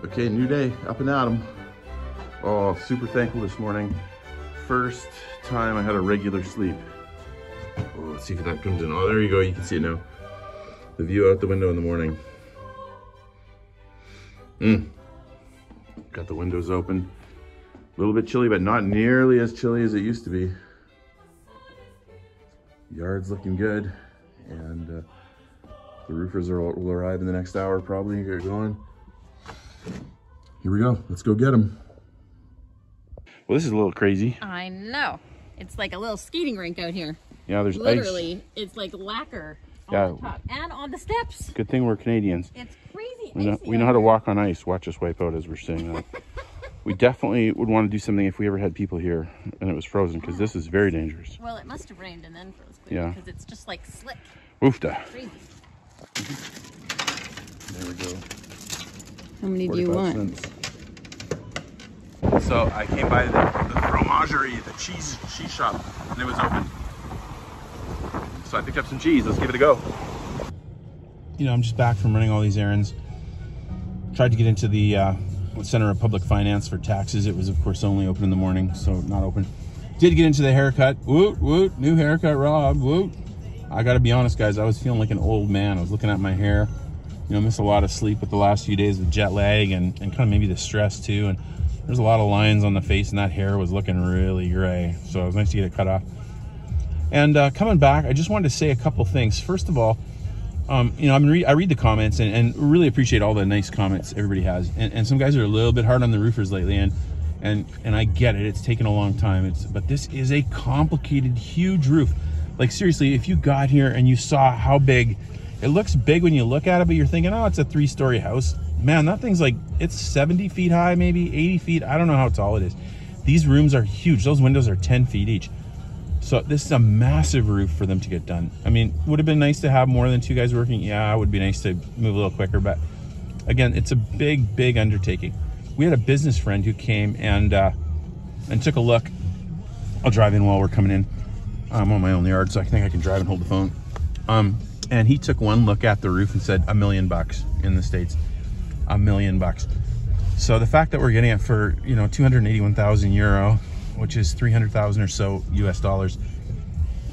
Okay, new day, up and at 'em. Oh, super thankful this morning. First time I had a regular sleep. Oh, let's see if that comes in. Oh, there you go, you can see it now. The view out the window in the morning. Got the windows open. A little bit chilly, but not nearly as chilly as it used to be. Yard's looking good, and the roofers will arrive in the next hour probably and get going. Here we go, let's go get them. Well, this is a little crazy. I know. It's like a little skating rink out here. Yeah, there's literally, ice. it's like lacquer on the top and on the steps. Good thing we're Canadians. It's crazy. We know how to walk on ice. Watch us wipe out as we're saying that. We definitely would want to do something if we ever had people here and it was frozen, because this is very dangerous. Well, it must have rained and then froze. Yeah. Because it's just like slick. Oofda. Crazy. There we go. How many do you want? Cents. So I came by the fromagerie, the cheese shop, and it was open. So I picked up some cheese. Let's give it a go. You know, I'm just back from running all these errands. Tried to get into the Center of Public Finance for taxes. It was, of course, only open in the morning, so not open. Did get into the haircut. Woot, woot, new haircut, Rob, woot. I gotta be honest, guys, I was feeling like an old man. I was looking at my hair. You know, missed a lot of sleep with the last few days with jet lag and kind of maybe the stress too. And there's a lot of lines on the face and that hair was looking really gray. So it was nice to get it cut off. And coming back, I just wanted to say a couple things. First of all, you know, I read the comments and really appreciate all the nice comments everybody has. And some guys are a little bit hard on the roofers lately, and I get it. It's taken a long time. But this is a complicated, huge roof. Like seriously, if you got here and you saw how big, it looks big when you look at it, but you're thinking, oh, it's a 3-story house. Man, that thing's like, it's 70 feet high, maybe 80 feet. I don't know how tall it is. These rooms are huge. Those windows are 10 feet each. So this is a massive roof for them to get done. I mean, would have been nice to have more than 2 guys working. Yeah, it would be nice to move a little quicker, but again, it's a big, big undertaking. We had a business friend who came and took a look. I'll drive in while we're coming in. I'm on my own yard, so I think I can drive and hold the phone. And he took one look at the roof and said $1 million in the States. $1 million. So the fact that we're getting it for, you know, 281,000 euro, which is 300,000 or so US dollars,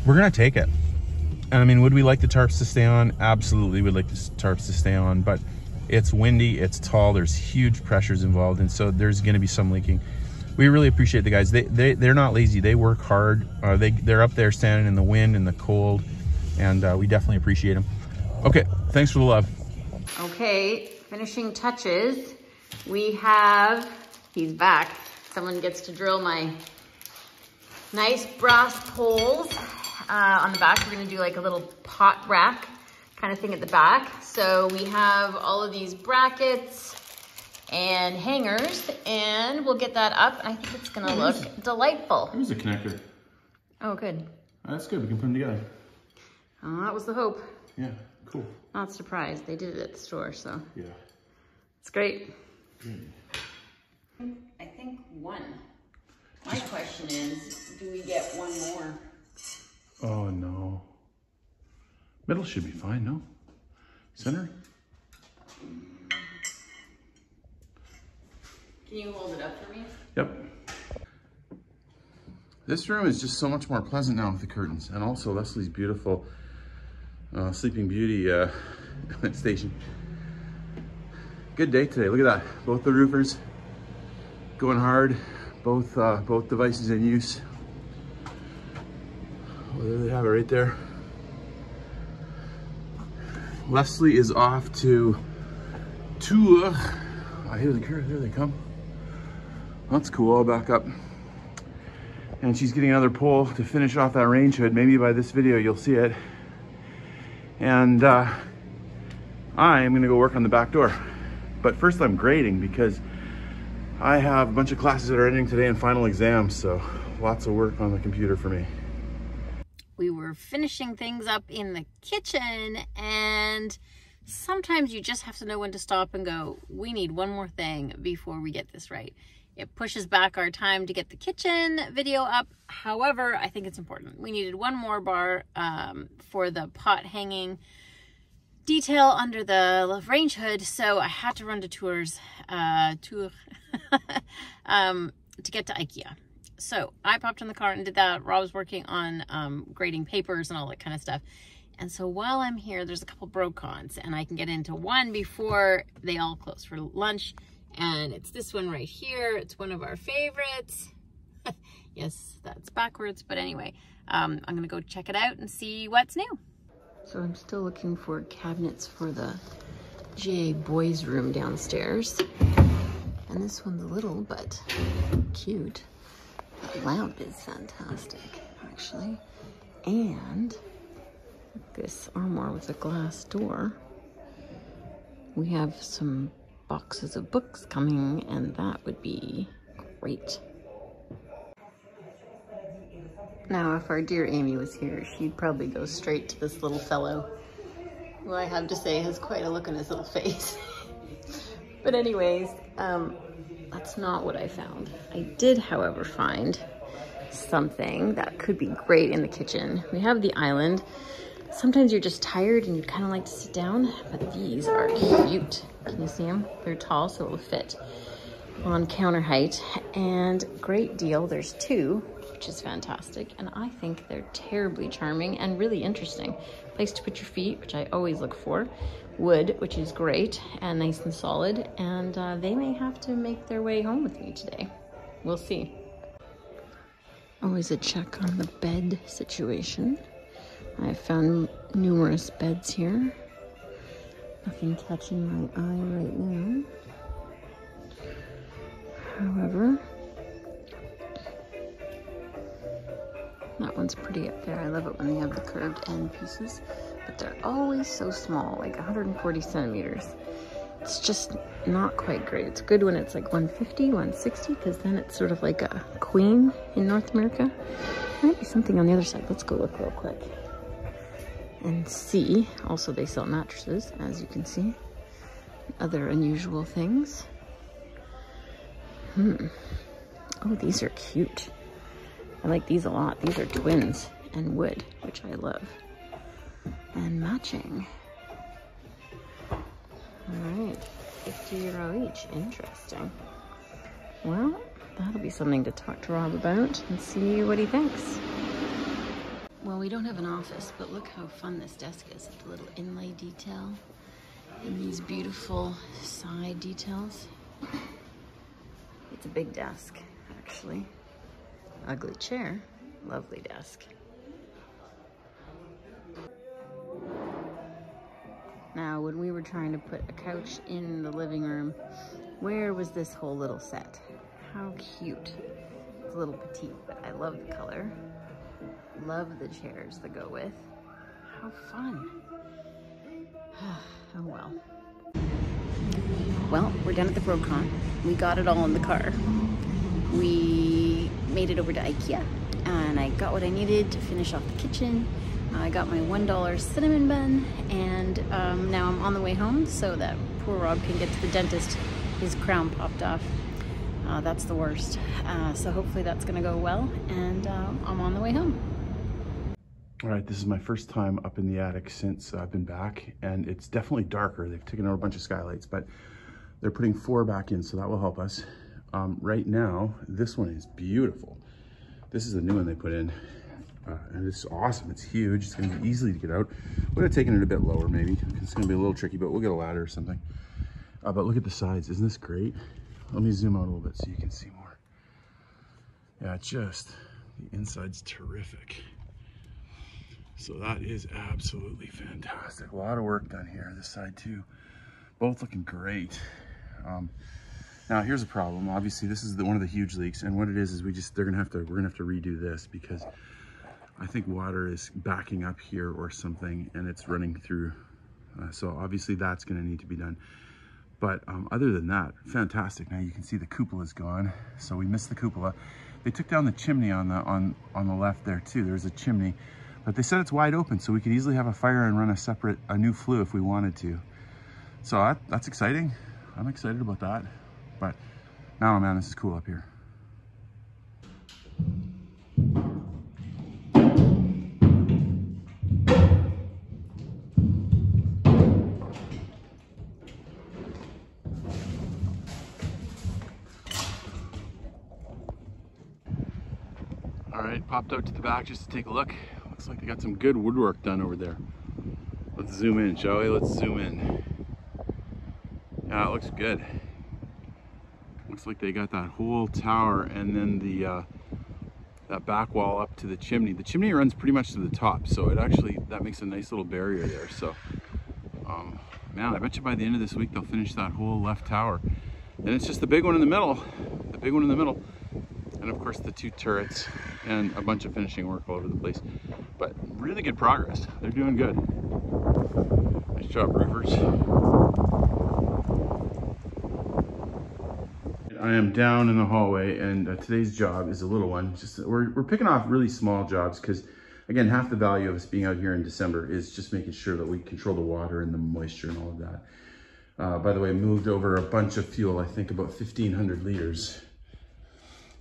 we're gonna take it. And I mean, would we like the tarps to stay on? Absolutely, we'd like the tarps to stay on, but it's windy, it's tall, there's huge pressures involved, and so there's gonna be some leaking. We really appreciate the guys. They're not lazy, they work hard. They're up there standing in the wind and the cold, and we definitely appreciate them. Okay, thanks for the love. Okay, finishing touches. We have, he's back. Someone gets to drill my nice brass poles on the back. We're gonna do like a little pot rack kind of thing at the back. So we have all of these brackets and hangers, and we'll get that up. And I think it's gonna look delightful. Here's a connector. Oh, good. That's good, we can put them together. Oh, that was the hope. Yeah, cool. Not surprised, they did it at the store, so. Yeah. It's great. Good. I think one. My question is, do we get one more? Oh no. Middle should be fine, no? Center? Can you hold it up for me? Yep. This room is just so much more pleasant now with the curtains, and also Leslie's beautiful Sleeping Beauty station. Good day today. Look at that. Both the roofers going hard. Both devices in use. Well, there they have it right there. Leslie is off to Tours. I hear the car. There they come. That's cool. I'll back up. And she's getting another pole to finish off that range hood. Maybe by this video you'll see it. And I am gonna go work on the back door. But first I'm grading because I have a bunch of classes that are ending today and final exams, so lots of work on the computer for me. We were finishing things up in the kitchen, and sometimes you just have to know when to stop and go, we need one more thing before we get this right. It pushes back our time to get the kitchen video up. However, I think it's important. We needed one more bar for the pot hanging detail under the range hood, so I had to run to tours to get to IKEA. So I popped in the car and did that. Rob was working on grading papers and all that kind of stuff. And so while I'm here, there's a couple Brocons, and I can get into one before they all close for lunch. And it's this one right here. It's one of our favorites. Yes, that's backwards, but anyway, I'm gonna go check it out and see what's new. So I'm still looking for cabinets for the GA boys room downstairs. And this one's little, but cute. The lamp is fantastic, actually. And this armoire with a glass door. We have some boxes of books coming, and that would be great. Now, if our dear Amy was here, she'd probably go straight to this little fellow, who I have to say has quite a look on his little face. But anyways, that's not what I found. I did, however, find something that could be great in the kitchen. We have the island. Sometimes you're just tired and you'd kind of like to sit down, but these are cute. Can you see them? They're tall, so it'll fit on counter height. And great deal, there's two, which is fantastic. And I think they're terribly charming and really interesting. Place to put your feet, which I always look for. Wood, which is great and nice and solid. And they may have to make their way home with me today. We'll see. Always a check on the bed situation. I found numerous beds here. Nothing catching my eye right now. However, that one's pretty up there. I love it when they have the curved end pieces, but they're always so small, like 140 centimeters. It's just not quite great. It's good when it's like 150, 160, because then it's sort of like a queen in North America. There might be something on the other side. Let's go look real quick and see. Also, they sell mattresses, as you can see. Other unusual things. Oh, these are cute. I like these a lot. These are twins and wood, which I love. And matching. All right, €50 each. Interesting. Well, that'll be something to talk to Rob about and see what he thinks. Well, we don't have an office, but look how fun this desk is. The little inlay detail and these beautiful side details. It's a big desk, actually. Ugly chair, lovely desk. Now, when we were trying to put a couch in the living room, where was this whole little set? How cute. It's a little petite, but I love the color. Love the chairs that go with. How fun. Oh well. Well, we're done at the Brocon. We got it all in the car. We made it over to IKEA and I got what I needed to finish off the kitchen. I got my $1 cinnamon bun, and now I'm on the way home so that poor Rob can get to the dentist. His crown popped off. That's the worst. So hopefully that's gonna go well, and I'm on the way home. All right, this is my first time up in the attic since I've been back, and it's definitely darker. They've taken out a bunch of skylights, but they're putting 4 back in, so that will help us. Right now, this one is beautiful. This is the new one they put in, and it's awesome. It's huge. It's gonna be easy to get out. Would have taken it a bit lower, maybe. It's gonna be a little tricky, but we'll get a ladder or something. But look at the sides. Isn't this great? Let me zoom out a little bit so you can see more. Yeah, just, the inside's terrific. So that is absolutely fantastic. A lot of work done here, this side too. Both looking great. Now here's a problem. Obviously this is one of the huge leaks, and what it is we're gonna have to redo this because I think water is backing up here or something and it's running through. So obviously that's gonna need to be done. But other than that, fantastic. Now you can see the cupola's gone. So we missed the cupola. They took down the chimney on the left there too. There's a chimney. But they said it's wide open, so we could easily have a fire and run a new flue if we wanted to. So that's exciting. I'm excited about that. But now, man, this is cool up here. Popped out to the back just to take a look. Looks like they got some good woodwork done over there. Let's zoom in, shall we? Let's zoom in. Yeah, it looks good. Looks like they got that whole tower and then the that back wall up to the chimney. The chimney runs pretty much to the top, so it actually, that makes a nice little barrier there. So, man, I bet you by the end of this week they'll finish that whole left tower. And it's just the big one in the middle, the big one in the middle. And of course the two turrets and a bunch of finishing work all over the place. But really good progress. They're doing good. Nice job, roofers. I am down in the hallway, and today's job is a little one. Just we're picking off really small jobs because, again, half the value of us being out here in December is just making sure that we control the water and the moisture and all of that. By the way, I moved over a bunch of fuel, I think about 1,500 liters.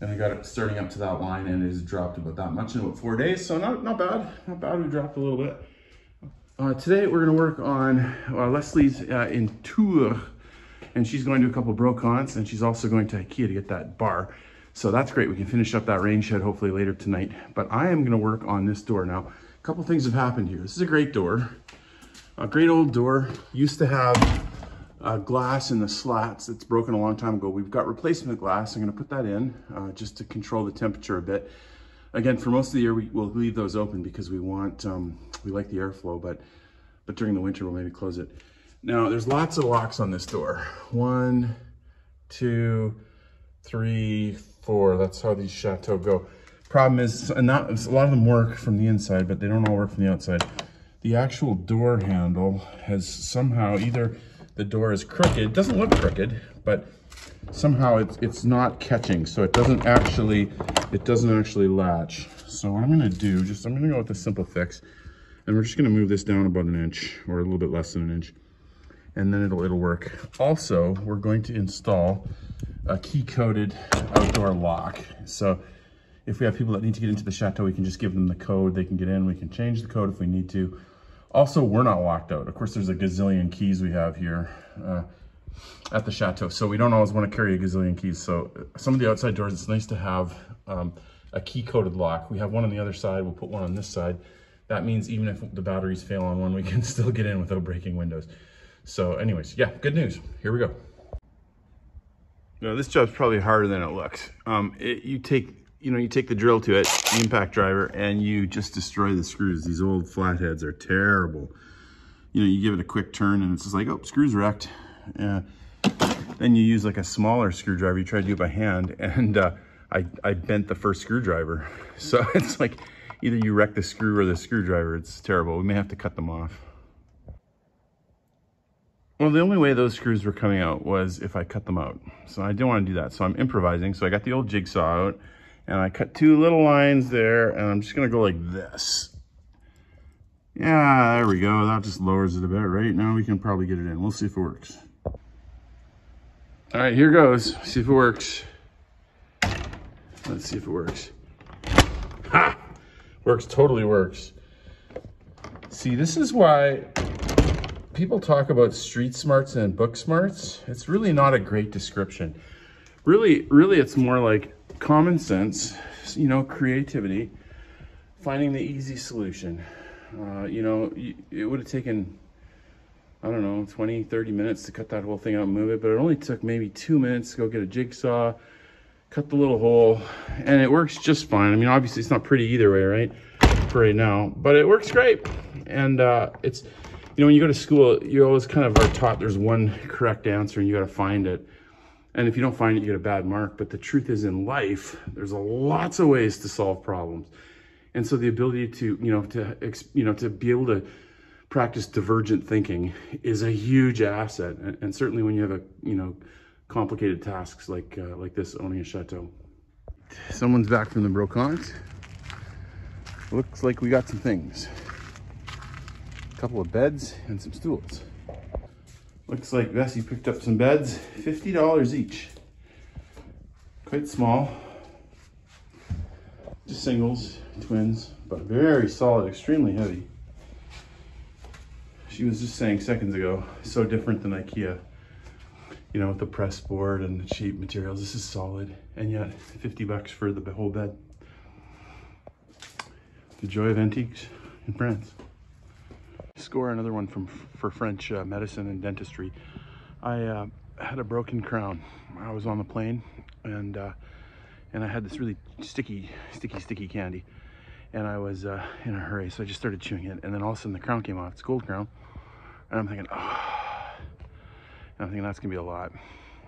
And I got it starting up to that line, and it has dropped about that much in about 4 days. So not bad, not bad. We dropped a little bit. Today we're gonna work on Leslie's in Tours. And she's going to a couple brocants, and she's also going to IKEA to get that bar. So that's great. We can finish up that rain shed hopefully later tonight. But I am going to work on this door now. A couple things have happened here. This is a great door, a great old door. Used to have glass in the slats. It's broken a long time ago. We've got replacement glass. I'm going to put that in just to control the temperature a bit. Again, for most of the year, we'll leave those open because we want we like the airflow. But during the winter, we'll maybe close it. Now, there's lots of locks on this door. 1, 2, 3, 4. That's how these Château go. Problem is, a lot of them work from the inside, but they don't all work from the outside. The actual door handle has somehow, either the door is crooked. It doesn't look crooked, but somehow it's not catching, so it doesn't actually latch. So what I'm gonna do, I'm gonna go with a simple fix, and we're just gonna move this down about 1 inch, or a little bit less than 1 inch. And then it'll work. Also, we're going to install a key-coded outdoor lock. So if we have people that need to get into the Château, we can just give them the code. They can get in. We can change the code if we need to. Also, we're not locked out. Of course, there's a gazillion keys we have here at the Château. So we don't always want to carry a gazillion keys. So some of the outside doors, it's nice to have a key-coded lock. We have one on the other side. We'll put one on this side. That means even if the batteries fail on one, we can still get in without breaking windows. So anyways, yeah, good news. Here we go. Now, this job's probably harder than it looks. You take the drill to it, the impact driver, and you just destroy the screws. These old flatheads are terrible. You give it a quick turn and it's just like, oh, screws wrecked. Then you use like a smaller screwdriver. You try to do it by hand, and I bent the first screwdriver. So it's like either you wreck the screw or the screwdriver. It's terrible. We may have to cut them off. Well, the only way those screws were coming out was if I cut them out. So I didn't want to do that. So I'm improvising. So I got the old jigsaw out and I cut 2 little lines there, and I'm just going to go like this. Yeah, there we go. That just lowers it a bit. Right now we can probably get it in. We'll see if it works. All right, here goes. See if it works. Let's see if it works. Ha! Works, totally works. See, this is why people talk about street smarts and book smarts. It's really not a great description. Really, it's more like common sense, creativity, finding the easy solution. It would have taken, I don't know, 20, 30 minutes to cut that whole thing out and move it, but it only took maybe 2 minutes to go get a jigsaw, cut the little hole, and it works just fine. I mean, obviously it's not pretty either way, right? For right now, but it works great. And it's, when you go to school, you always kind of are taught there's one correct answer and you got to find it. And if you don't find it, you get a bad mark. But the truth is, in life, there's lots of ways to solve problems. And so the ability to, to be able to practice divergent thinking is a huge asset. And certainly when you have complicated tasks like this, owning a Château. Someone's back from the brocante. Looks like we got some things. A couple of beds and some stools. Looks like Bessie picked up some beds, $50 each. Quite small. Just singles, twins, but very solid, extremely heavy. She was just saying seconds ago, so different than IKEA. With the press board and the cheap materials. This is solid, and yet $50 for the whole bed. The joy of antiques in France. Score another one for French medicine and dentistry. I had a broken crown. I was on the plane and I had this really sticky candy, and I was in a hurry, so I just started chewing it, and then all of a sudden the crown came off. It's a gold crown, and I'm thinking, oh, and I'm thinking that's gonna be a lot.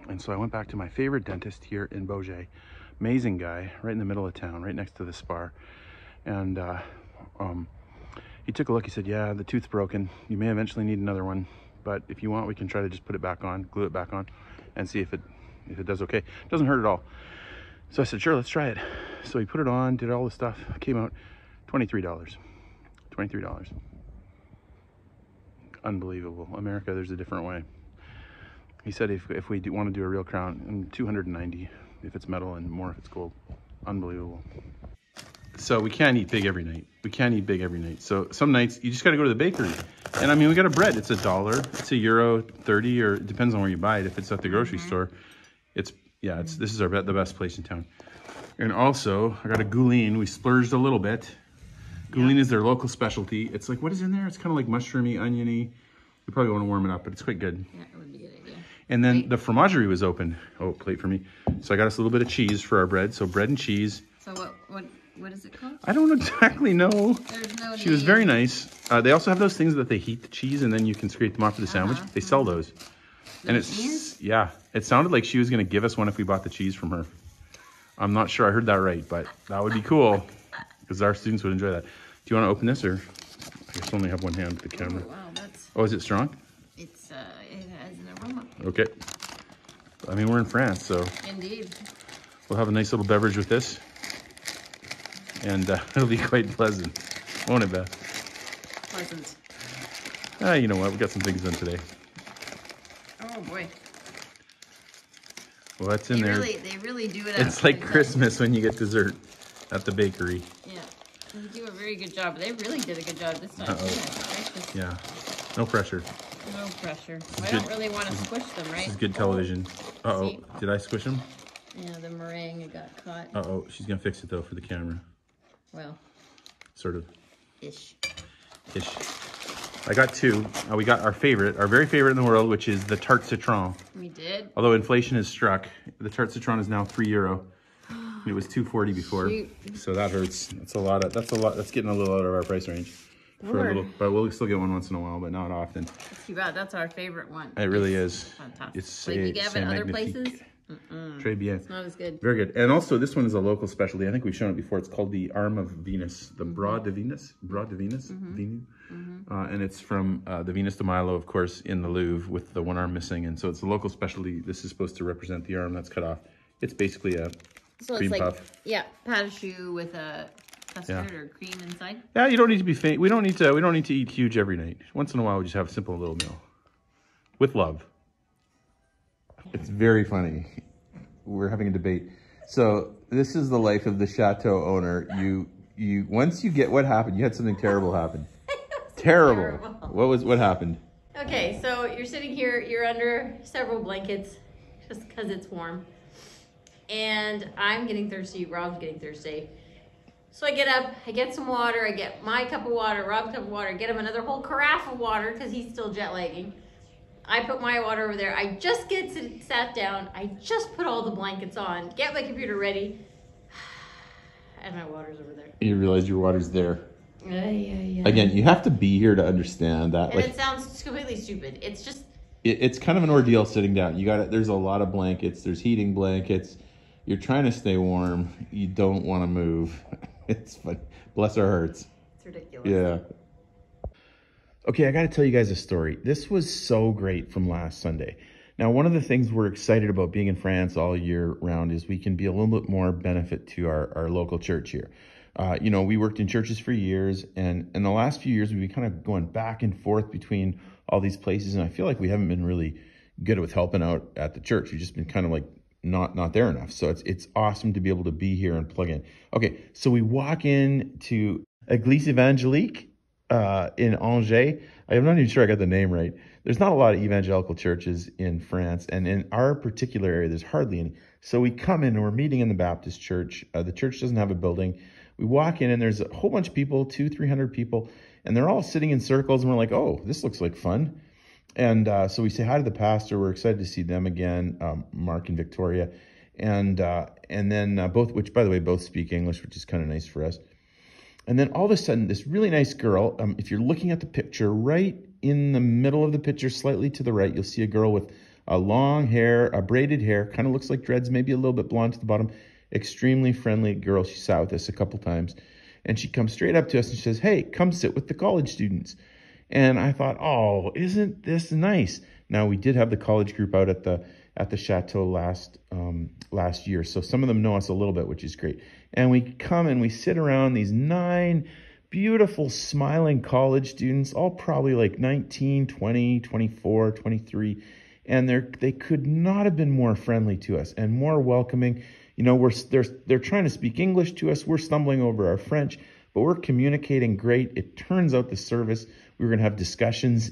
And so I went back to my favorite dentist here in Beaujais. Amazing guy, right in the middle of town, right next to the Spar. And he took a look. He said, yeah, the tooth's broken. You may eventually need another one, but if you want, we can try to just put it back on, glue it back on, and see if it does okay. It doesn't hurt at all. So I said, sure, let's try it. So he put it on, did all the stuff, came out $23. $23. Unbelievable. America, there's a different way. He said if we want to do a real crown, $290 if it's metal and more if it's gold. Unbelievable. So we can't eat big every night. We can't eat big every night. So some nights you just got to go to the bakery. And I mean, we got a bread. It's $1. It's €1.30, or it depends on where you buy it. If it's at the grocery store, this is the best place in town. And also, I got a goulaine. We splurged a little bit. Goulaine is their local specialty. It's like, what is in there? It's kind of like mushroomy, oniony. You probably want to warm it up, but it's quite good. Yeah, it would be a good idea. And then the fromagerie was open. Oh, plate for me. So I got us a little bit of cheese for our bread. So bread and cheese. So what is it called? I don't exactly know. There's no She was very nice. They also have those things that they heat the cheese and then you can scrape them off for the sandwich. They sell those. And it sounded like she was going to give us one if we bought the cheese from her. I'm not sure I heard that right, but that would be cool because our students would enjoy that. Do you want to open this, or I guess I only have one hand with the camera? Oh, wow, that's... Oh, is it strong? It has an aroma. Okay. I mean, we're in France, so... Indeed. We'll have a nice little beverage with this. And it'll be quite pleasant. Won't it, Beth? Pleasant. You know what? We got some things done today. Oh, boy. What's in there? They really do it. It's like Christmas when you get dessert at the bakery. Yeah. They do a very good job. They really did a good job this time. Yeah. No pressure. No pressure. I don't really want to squish them, right? This is good television. Uh-oh. Did I squish them? Yeah, the meringue got caught. Uh-oh. She's going to fix it, though, for the camera. Well. Sort of. Ish. I got two. We got our very favorite in the world, which is the tarte citron. We did. Although inflation has struck, the tarte citron is now €3. It was $2.40 before. Shoot. So that hurts. That's a lot. That's getting a little out of our price range. But we'll still get one once in a while, but not often. That's too bad. That's our favorite one. It really is. Fantastic. It's like you have it other places. Très bien. It's not as good. Very good. And also, this one is a local specialty. I think we've shown it before. It's called the Arm of Venus, the Bras de Venus. And it's from the Venus de Milo, of course, in the Louvre with the one arm missing. And so it's a local specialty. This is supposed to represent the arm that's cut off. It's basically a cream puff. Yeah, pâte à choux with a custard or cream inside. Yeah, you don't need to be faint. We don't need to eat huge every night. Once in a while, we just have a simple little meal with love. It's very funny. We're having a debate. So this is the life of the Château owner. Once you get what happened, you had something terrible happen. Terrible. What happened? Okay, so you're sitting here, you're under several blankets just because it's warm. And I'm getting thirsty, Rob's getting thirsty. So I get up, I get some water, I get my cup of water, Rob's cup of water, get him another whole carafe of water because he's still jet lagging. I put my water over there. I just sat down. I just put all the blankets on, get my computer ready, and my water's over there. You realize your water's there. Yeah. Again, you have to be here to understand that. And it sounds completely stupid. It's just... It's kind of an ordeal sitting down. There's a lot of blankets. There's heating blankets. You're trying to stay warm. You don't want to move. It's fun. Bless our hearts. It's ridiculous. Yeah. Okay, I got to tell you guys a story. This was so great from last Sunday. Now, one of the things we're excited about being in France all year round is we can be a little bit more benefit to our local church here. We worked in churches for years, and in the last few years, we've been kind of going back and forth between all these places, and I feel like we haven't been really good with helping out at the church. We've just been kind of like not there enough. So it's awesome to be able to be here and plug in. Okay, so we walk in to Église Évangélique in Angers. I'm not even sure I got the name right. There's not a lot of evangelical churches in France, and in our particular area, there's hardly any. So we come in and we're meeting in the Baptist church. The church doesn't have a building. we walk in and there's a whole bunch of people, 200-300 people, and they're all sitting in circles, and we're like, oh, this looks like fun. And so we say hi to the pastor. We're excited to see them again, Mark and Victoria, and then both, which by the way, both speak English, which is kind of nice for us. And then all of a sudden, this really nice girl, if you're looking at the picture, right in the middle of the picture, slightly to the right, you'll see a girl with long hair, braided hair, kind of looks like dreads, maybe a little bit blonde to the bottom. Extremely friendly girl. She sat with us a couple times. And she comes straight up to us and she says, hey, come sit with the college students. And I thought, oh, isn't this nice? Now, we did have the college group out at the Château last year. So some of them know us a little bit, which is great. And we come and we sit around these 9 beautiful, smiling college students, all probably like 19, 20, 24, 23. And they could not have been more friendly to us and more welcoming. You know, they're trying to speak English to us. We're stumbling over our French, but we're communicating great. It turns out the service, we were going to have discussions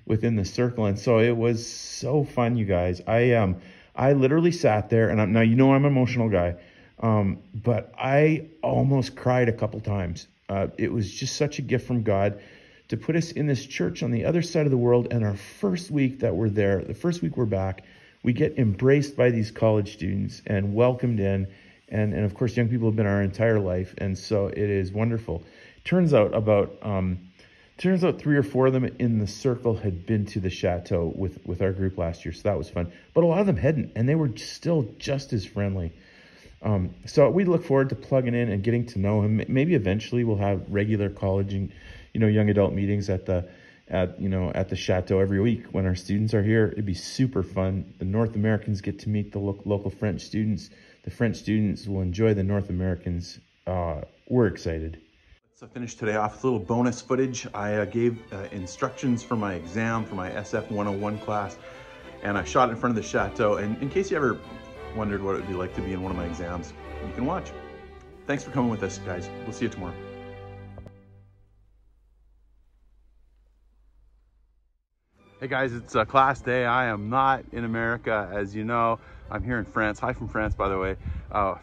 within the circle. And so it was so fun, you guys. I literally sat there, and now, you know, I'm an emotional guy, but I almost cried a couple times. It was just such a gift from God to put us in this church on the other side of the world. And our first week that we're there, the first week we're back, we get embraced by these college students and welcomed in. And of course, young people have been our entire life. And so it is wonderful. Turns out 3 or 4 of them in the circle had been to the Château with our group last year. So that was fun. But a lot of them hadn't, and they were still just as friendly. So we look forward to plugging in and getting to know him. Maybe eventually we'll have regular college and, you know, young adult meetings at the Château every week when our students are here. It'd be super fun. The North Americans get to meet the local French students. The French students will enjoy the North Americans. We're excited. Let's finish today off with a little bonus footage. I gave instructions for my exam for my SF 101 class, and I shot it in front of the Château. And in case you ever wondered what it would be like to be in one of my exams, you can watch. Thanks for coming with us, guys. We'll see you tomorrow. Hey guys, it's class day. I am not in America, as you know. I'm here in France. Hi from France, by the way.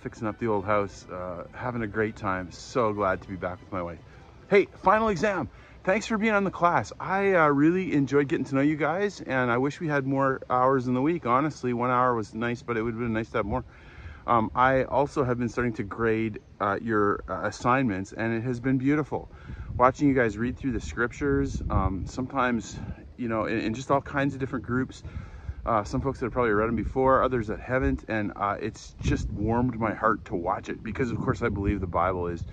Fixing up the old house, having a great time. So glad to be back with my wife. Hey, final exam. Thanks for being on the class. I really enjoyed getting to know you guys, and I wish we had more hours in the week. Honestly, 1 hour was nice, but it would have been nice to have more. I also have been starting to grade your assignments, and it has been beautiful. Watching you guys read through the scriptures, sometimes, you know, in just all kinds of different groups. Some folks that have probably read them before, others that haven't, and it's just warmed my heart to watch it, because of course I believe the Bible is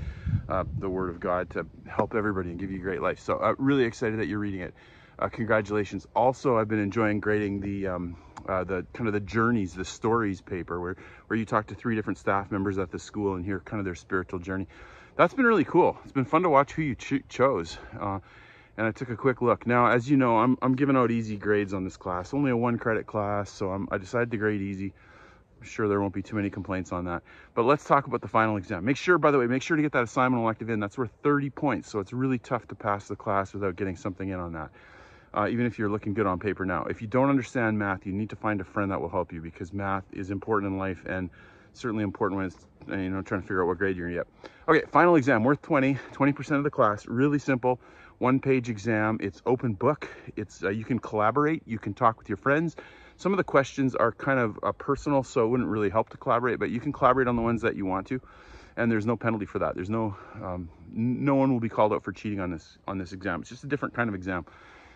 the Word of God to help everybody and give you a great life. So really excited that you're reading it. Congratulations. Also, I've been enjoying grading the kind of the journeys, the stories paper, where you talk to 3 different staff members at the school and hear kind of their spiritual journey. That's been really cool. It's been fun to watch who you chose. And I took a quick look. Now, as you know, I'm giving out easy grades on this class. Only a 1-credit class, so I decided to grade easy. I'm sure there won't be too many complaints on that. But let's talk about the final exam. Make sure, by the way, make sure to get that assignment elective in. That's worth 30 points, so it's really tough to pass the class without getting something in on that, even if you're looking good on paper. Now, if you don't understand math, you need to find a friend that will help you, because math is important in life, and certainly important when it's, you know, trying to figure out what grade you're gonna get. Okay, final exam, worth 20% of the class. Really simple. 1-page exam. It's open book. It's you can collaborate, you can talk with your friends. Some of the questions are kind of personal, so it wouldn't really help to collaborate, but you can collaborate on the ones that you want to, and there's no penalty for that. There's no one will be called out for cheating on this exam. It's just a different kind of exam.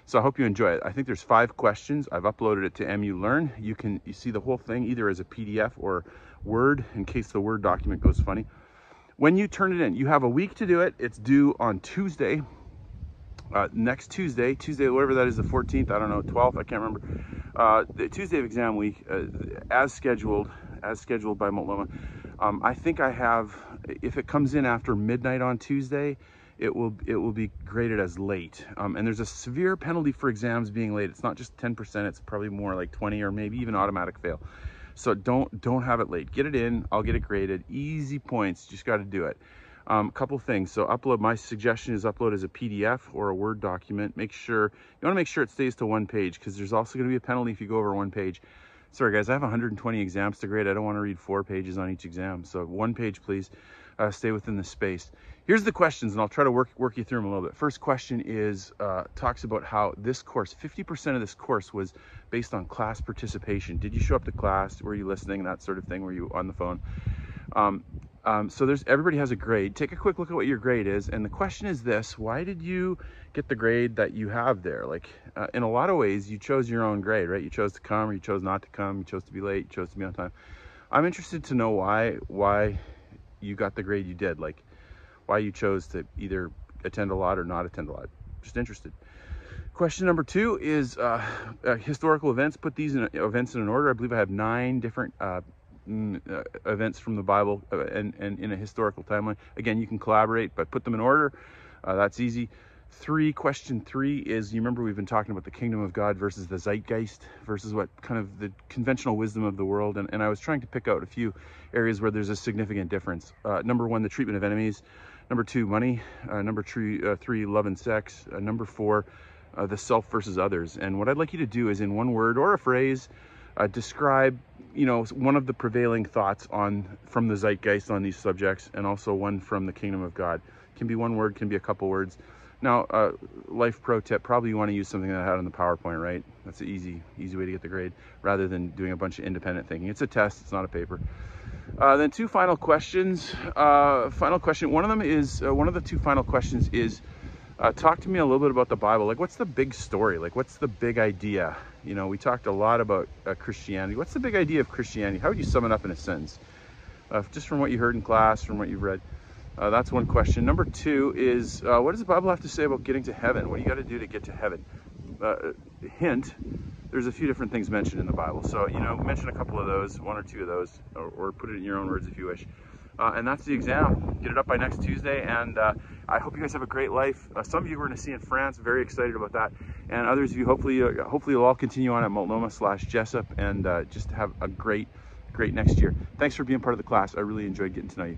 So I hope you enjoy it. I think there's 5 questions. I've uploaded it to MU Learn. You see the whole thing either as a PDF or Word, in case the Word document goes funny. When you turn it in, you have a week to do it. It's due on Tuesday. Next Tuesday, whatever that is, the 14th, I don't know, 12th, I can't remember. The Tuesday of exam week, as scheduled by Multnomah. I think I have, if it comes in after midnight on Tuesday, it will be graded as late. And there's a severe penalty for exams being late. It's not just 10%, it's probably more like 20 or maybe even automatic fail. So don't have it late. Get it in, I'll get it graded. Easy points, just got to do it. Couple things. So my suggestion is upload as a PDF or a Word document. You want to make sure it stays to 1 page, because there's also going to be a penalty if you go over 1 page. Sorry guys, I have 120 exams to grade. I don't want to read 4 pages on each exam. So 1 page, please. Stay within the space. Here's the questions, and I'll try to work you through them a little bit. First question is, talks about how this course, 50% of this course was based on class participation. Did you show up to class? Were you listening? That sort of thing. Were you on the phone? So everybody has a grade. Take a quick look at what your grade is. And the question is this: why did you get the grade that you have there? Like, in a lot of ways, you chose your own grade, right? You chose to come, or you chose not to come. You chose to be late. You chose to be on time. I'm interested to know why you got the grade you did. Like, why you chose to either attend a lot or not attend a lot. Just interested. Question number 2 is historical events. Put these events in an order. I believe I have 9 different events from the Bible and in a historical timeline. Again, you can collaborate, but put them in order. That's easy. Question 3 is, you remember we've been talking about the kingdom of God versus the zeitgeist versus what kind of the conventional wisdom of the world. And I was trying to pick out a few areas where there's a significant difference. Number 1, the treatment of enemies. Number 2, money. Number 3, love and sex. Number 4, the self versus others. And what I'd like you to do is, in one word or a phrase, describe, one of the prevailing thoughts from the zeitgeist on these subjects, and also one from the kingdom of God. Can be one word, can be a couple words. Now, life pro tip, probably you want to use something that I had on the PowerPoint, right? That's an easy way to get the grade, rather than doing a bunch of independent thinking. It's a test, it's not a paper. Then 2 final questions. Final question, one of the 2 final questions is, talk to me a little bit about the Bible. Like, what's the big story? Like, what's the big idea? We talked a lot about Christianity. What's the big idea of Christianity? How would you sum it up in a sentence? Just from what you heard in class, from what you've read. That's one question. Number 2 is, what does the Bible have to say about getting to heaven? What do you got to do to get to heaven? Hint, there's a few different things mentioned in the Bible. So, mention a couple of those, 1 or 2 of those, or put it in your own words if you wish. And that's the exam. Get it up by next Tuesday, and I hope you guys have a great life. Some of you we're going to see in France, very excited about that, and others of you, hopefully you'll all continue on at Multnomah/Jessup, and just have a great next year. Thanks for being part of the class. I really enjoyed getting to know you.